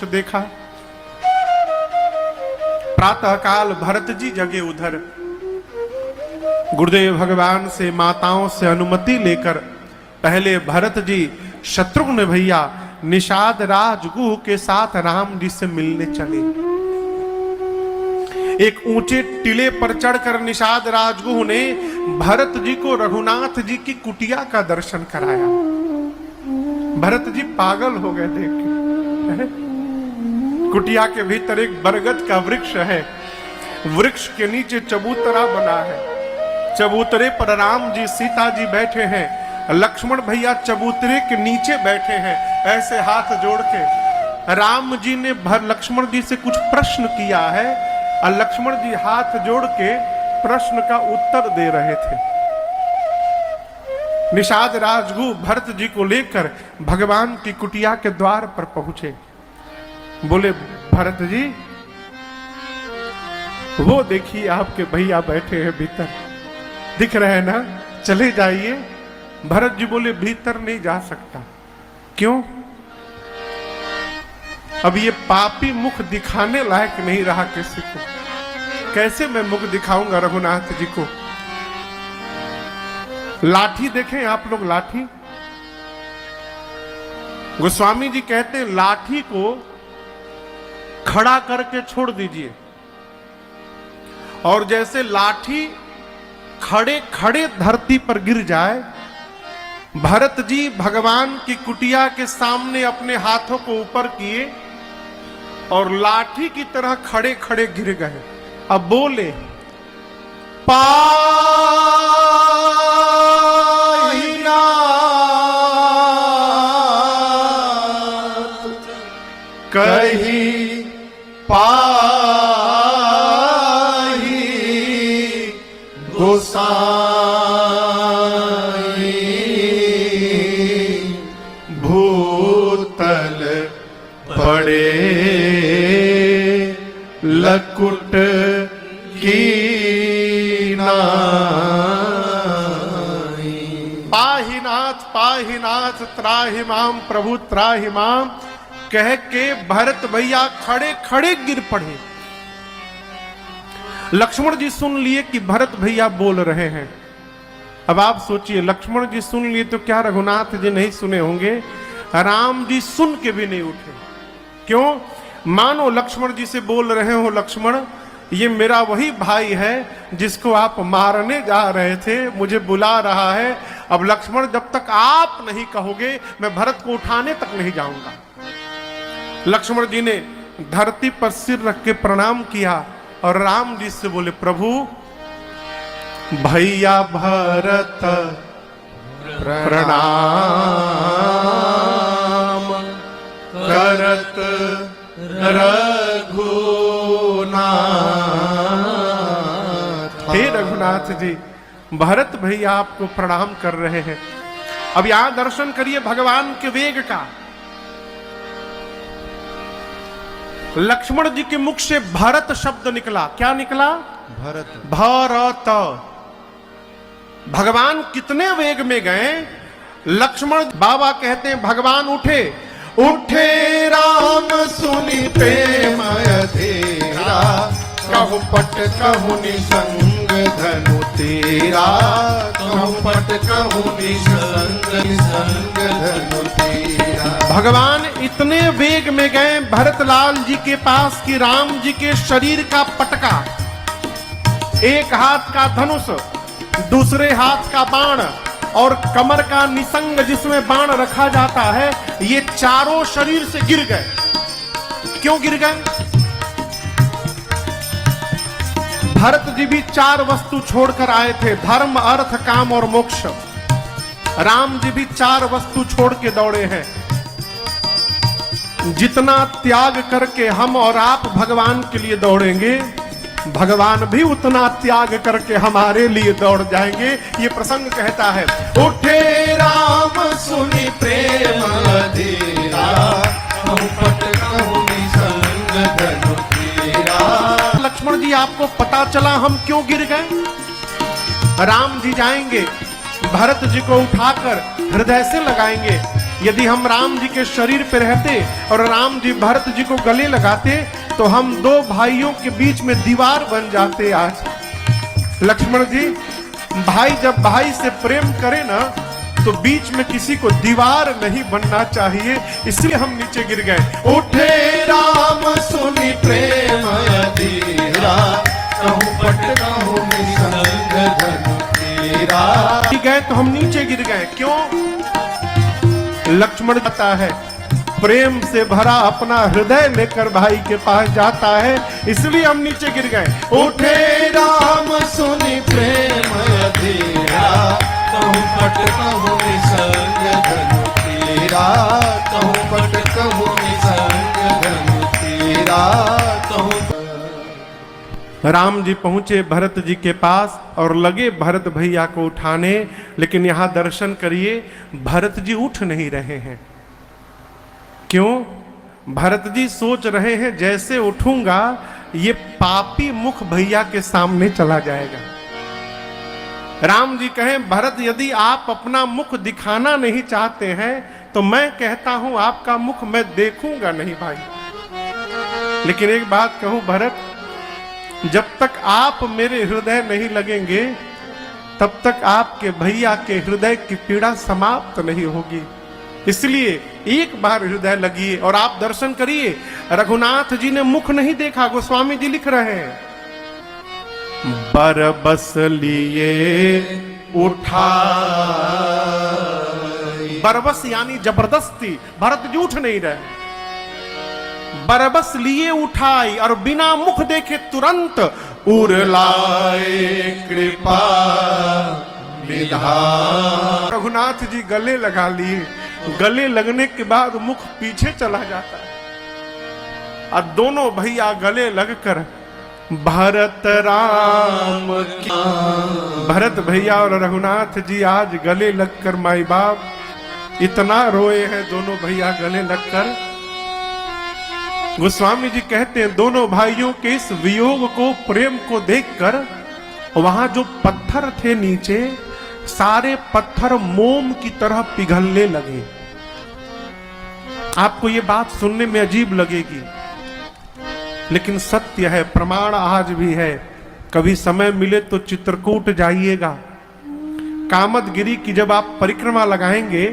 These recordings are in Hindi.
देखा। प्रातः काल भरत जी जगे उधर, गुरुदेव भगवान से माताओं से अनुमति लेकर पहले भरत जी शत्रुघ्न भैया निषाद राजगुह के साथ राम जी से मिलने चले। एक ऊंचे टीले पर चढ़कर निषाद राजगुह ने भरत जी को रघुनाथ जी की कुटिया का दर्शन कराया। भरत जी पागल हो गए देख के। कुटिया के भीतर एक बरगद का वृक्ष है, वृक्ष के नीचे चबूतरा बना है, चबूतरे पर राम जी सीता जी बैठे हैं, लक्ष्मण भैया चबूतरे के नीचे बैठे हैं ऐसे हाथ जोड़ के। राम जी ने लक्ष्मण जी से कुछ प्रश्न किया है और लक्ष्मण जी हाथ जोड़ के प्रश्न का उत्तर दे रहे थे। निषाद राजगुह भरत जी को लेकर भगवान की कुटिया के द्वार पर पहुंचे। बोले, भरत जी वो देखिए आपके भैया बैठे हैं भीतर, दिख रहे हैं ना, चले जाइए। भरत जी बोले, भीतर नहीं जा सकता। क्यों? अब ये पापी मुख दिखाने लायक नहीं रहा किसी को, कैसे मैं मुख दिखाऊंगा रघुनाथ जी को। लाठी देखें आप लोग, लाठी। गोस्वामी जी कहते हैं लाठी को खड़ा करके छोड़ दीजिए, और जैसे लाठी खड़े खड़े धरती पर गिर जाए, भरत जी भगवान की कुटिया के सामने अपने हाथों को ऊपर किए और लाठी की तरह खड़े खड़े गिर गए। अब बोले, कही पाही गोसाई भूतल पड़े लकुट की पाहीनाथ पाहीनाथ त्राहि माम प्रभु त्राहि माम कह के भरत भैया खड़े खड़े गिर पड़े। लक्ष्मण जी सुन लिए कि भरत भैया बोल रहे हैं। अब आप सोचिए, लक्ष्मण जी सुन लिए तो क्या रघुनाथ जी नहीं सुने होंगे? राम जी सुन के भी नहीं उठे। क्यों? मानो लक्ष्मण जी से बोल रहे हो, लक्ष्मण ये मेरा वही भाई है जिसको आप मारने जा रहे थे, मुझे बुला रहा है। अब लक्ष्मण जब तक आप नहीं कहोगे मैं भरत को उठाने तक नहीं जाऊंगा। लक्ष्मण जी ने धरती पर सिर रख के प्रणाम किया और राम जी से बोले, प्रभु भैया भरत प्रणाम करत रघुनाथ। हे रघुनाथ जी, भरत भैया आपको प्रणाम कर रहे हैं। अब यहां दर्शन करिए भगवान के वेग का। लक्ष्मण जी के मुख से भरत शब्द निकला। क्या निकला? भरत। भरत। भगवान कितने वेग में गए। लक्ष्मण बाबा कहते हैं भगवान उठे, उठे राम सुनि प्रेम अधेरा, कहु पट कहु निसंग धनु तेरा, कहु पट कहु निसंग धनु तेरा। भगवान इतने वेग में गए भरतलाल जी के पास कि राम जी के शरीर का पटका, एक हाथ का धनुष, दूसरे हाथ का बाण और कमर का निसंग जिसमें बाण रखा जाता है, ये चारों शरीर से गिर गए। क्यों गिर गए? भरत जी भी चार वस्तु छोड़कर आए थे, धर्म अर्थ काम और मोक्ष। राम जी भी चार वस्तु छोड़ के दौड़े हैं। जितना त्याग करके हम और आप भगवान के लिए दौड़ेंगे, भगवान भी उतना त्याग करके हमारे लिए दौड़ जाएंगे। ये प्रसंग कहता है, उठे राम सुनि प्रेम अधेरा, कहु पट कहु निसंग धनु तेरा। लक्ष्मण जी, आपको पता चला हम क्यों गिर गए? राम जी जाएंगे, भरत जी को उठाकर हृदय से लगाएंगे यदि हम राम जी के शरीर पे रहते और राम जी भरत जी को गले लगाते तो हम दो भाइयों के बीच में दीवार बन जाते। आज लक्ष्मण जी, भाई जब भाई से प्रेम करे ना तो बीच में किसी को दीवार नहीं बनना चाहिए, इसलिए हम नीचे गिर गए। उठे राम सुनि प्रेम अधीरा, कहूँ पट कहूँ निसंग धनु तेरा। गए तो हम नीचे गिर गए। क्यों? लक्ष्मण जाता है, प्रेम से भरा अपना हृदय लेकर भाई के पास जाता है, इसलिए हम नीचे गिर गए। उठे राम सुनि प्रेम अधीरा, कहूँ पट कहूँ निसंग धनु तेरा। कहूँ पट कहूँ निसंग धनु तेरा। कहूँ राम जी पहुंचे भरत जी के पास और लगे भरत भैया को उठाने, लेकिन यहां दर्शन करिए, भरत जी उठ नहीं रहे हैं। क्यों? भरत जी सोच रहे हैं जैसे उठूंगा ये पापी मुख भैया के सामने चला जाएगा। राम जी कहें, भरत यदि आप अपना मुख दिखाना नहीं चाहते हैं तो मैं कहता हूं आपका मुख मैं देखूंगा नहीं भाई। लेकिन एक बात कहूं भरत, जब तक आप मेरे हृदय नहीं लगेंगे तब तक आपके भैया के हृदय की पीड़ा समाप्त नहीं होगी। इसलिए एक बार हृदय लगिए और आप दर्शन करिए। रघुनाथ जी ने मुख नहीं देखा, गोस्वामी जी लिख रहे हैं, बरबस लिए उठा। बरबस यानी जबरदस्ती, भरत जी उठ नहीं रहे। बरबस लिए उठाई और बिना मुख देखे तुरंत उरलाए कृपा निधान। रघुनाथ जी गले लगा लिए, गले लगने के बाद मुख पीछे चला जाता है और दोनों भैया गले लगकर भरत राम की। भरत भैया और रघुनाथ जी आज गले लगकर माई बाप इतना रोए हैं, दोनों भैया गले लगकर। गोस्वामी जी कहते हैं दोनों भाइयों के इस वियोग को, प्रेम को देखकर वहां जो पत्थर थे नीचे, सारे पत्थर मोम की तरह पिघलने लगे। आपको ये बात सुनने में अजीब लगेगी, लेकिन सत्य है, प्रमाण आज भी है। कभी समय मिले तो चित्रकूट जाइएगा। कामदगिरी की जब आप परिक्रमा लगाएंगे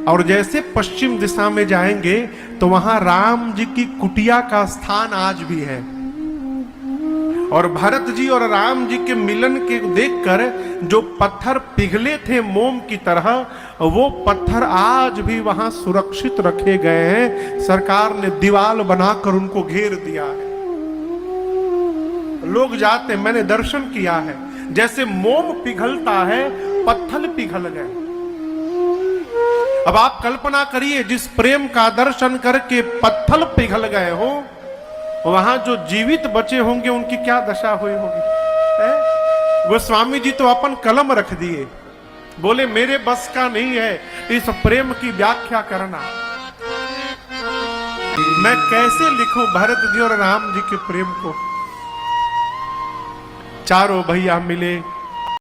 और जैसे पश्चिम दिशा में जाएंगे तो वहां राम जी की कुटिया का स्थान आज भी है। और भरत जी और राम जी के मिलन के देखकर जो पत्थर पिघले थे मोम की तरह, वो पत्थर आज भी वहां सुरक्षित रखे गए हैं। सरकार ने दीवार बनाकर उनको घेर दिया है। लोग जाते, मैंने दर्शन किया है, जैसे मोम पिघलता है पत्थर पिघल गए। अब आप कल्पना करिए, जिस प्रेम का दर्शन करके पत्थर पिघल गए हो, वहां जो जीवित बचे होंगे उनकी क्या दशा हुई होगी। गोस्वामी जी तो अपन कलम रख दिए, बोले मेरे बस का नहीं है इस प्रेम की व्याख्या करना। मैं कैसे लिखूं भरत जी और राम जी के प्रेम को। चारों भैया मिले,